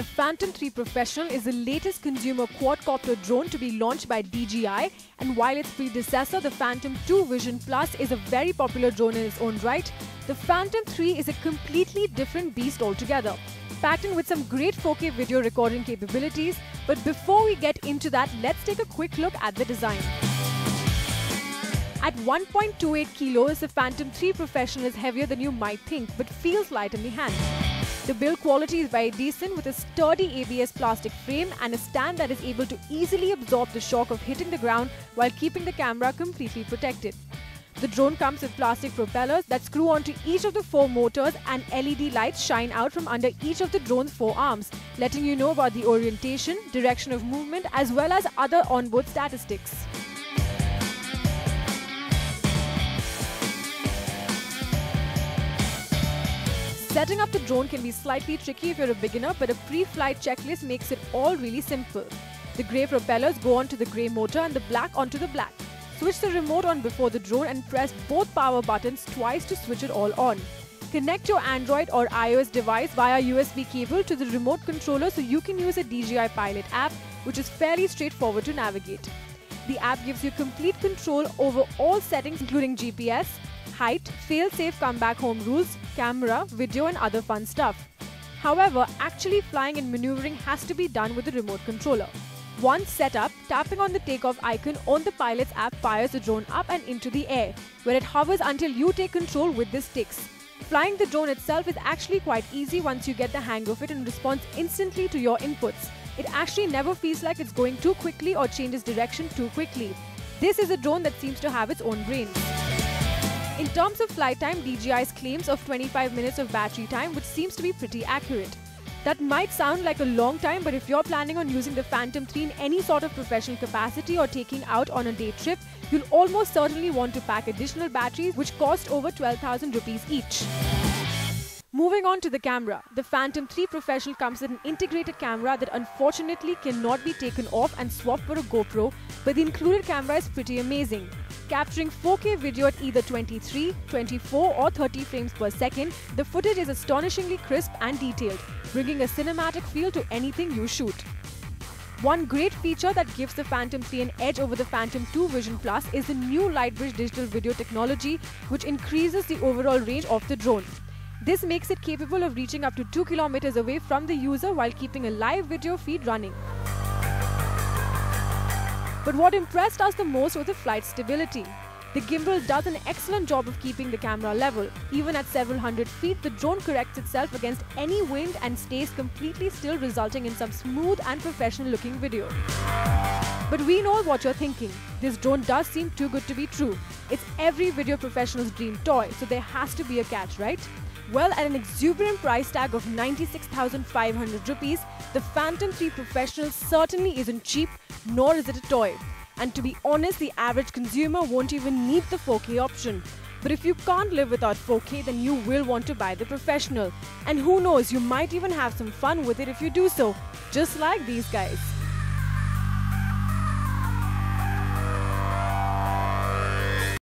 The Phantom 3 Professional is the latest consumer quadcopter drone to be launched by DJI, and while its predecessor, the Phantom 2 Vision Plus, is a very popular drone in its own right, the Phantom 3 is a completely different beast altogether, packed in with some great 4K video recording capabilities. But before we get into that, let's take a quick look at the design. At 1.28 kilos, the Phantom 3 Professional is heavier than you might think, but feels light in the hand. The build quality is very decent, with a sturdy ABS plastic frame and a stand that is able to easily absorb the shock of hitting the ground while keeping the camera completely protected. The drone comes with plastic propellers that screw onto each of the 4 motors, and LED lights shine out from under each of the drone's 4 arms, letting you know about the orientation, direction of movement, as well as other onboard statistics. Setting up the drone can be slightly tricky if you're a beginner, but a pre-flight checklist makes it all really simple. The grey propellers go onto the grey motor and the black onto the black. Switch the remote on before the drone and press both power buttons twice to switch it all on. Connect your Android or iOS device via USB cable to the remote controller so you can use a DJI Pilot app, which is fairly straightforward to navigate. The app gives you complete control over all settings, including GPS, height, fail-safe come back home rules, camera, video and other fun stuff. However, actually flying and maneuvering has to be done with the remote controller. Once set up, tapping on the takeoff icon on the Pilot's app fires the drone up and into the air, where it hovers until you take control with the sticks. Flying the drone itself is actually quite easy once you get the hang of it and responds instantly to your inputs. It actually never feels like it's going too quickly or changes direction too quickly. This is a drone that seems to have its own brain. In terms of flight time, DJI's claims of 25 minutes of battery time, which seems to be pretty accurate. That might sound like a long time, but if you're planning on using the Phantom 3 in any sort of professional capacity or taking out on a day trip, you'll almost certainly want to pack additional batteries, which cost over 12,000 rupees each. Moving on to the camera, the Phantom 3 Professional comes with an integrated camera that unfortunately cannot be taken off and swapped for a GoPro, but the included camera is pretty amazing. Capturing 4K video at either 23, 24 or 30 frames per second, the footage is astonishingly crisp and detailed, bringing a cinematic feel to anything you shoot. One great feature that gives the Phantom 3 an edge over the Phantom 2 Vision Plus is the new Lightbridge digital video technology, which increases the overall range of the drone. This makes it capable of reaching up to 2 kilometers away from the user while keeping a live video feed running. But what impressed us the most was the flight stability. The gimbal does an excellent job of keeping the camera level. Even at several hundred feet, the drone corrects itself against any wind and stays completely still, resulting in some smooth and professional looking video. But we know what you're thinking. This drone does seem too good to be true. It's every video professional's dream toy, so there has to be a catch, right? Well, at an exuberant price tag of 96,500 rupees, the Phantom 3 Professional certainly isn't cheap, nor is it a toy. And to be honest, the average consumer won't even need the 4K option. But if you can't live without 4K, then you will want to buy the Professional. And who knows, you might even have some fun with it if you do so, just like these guys.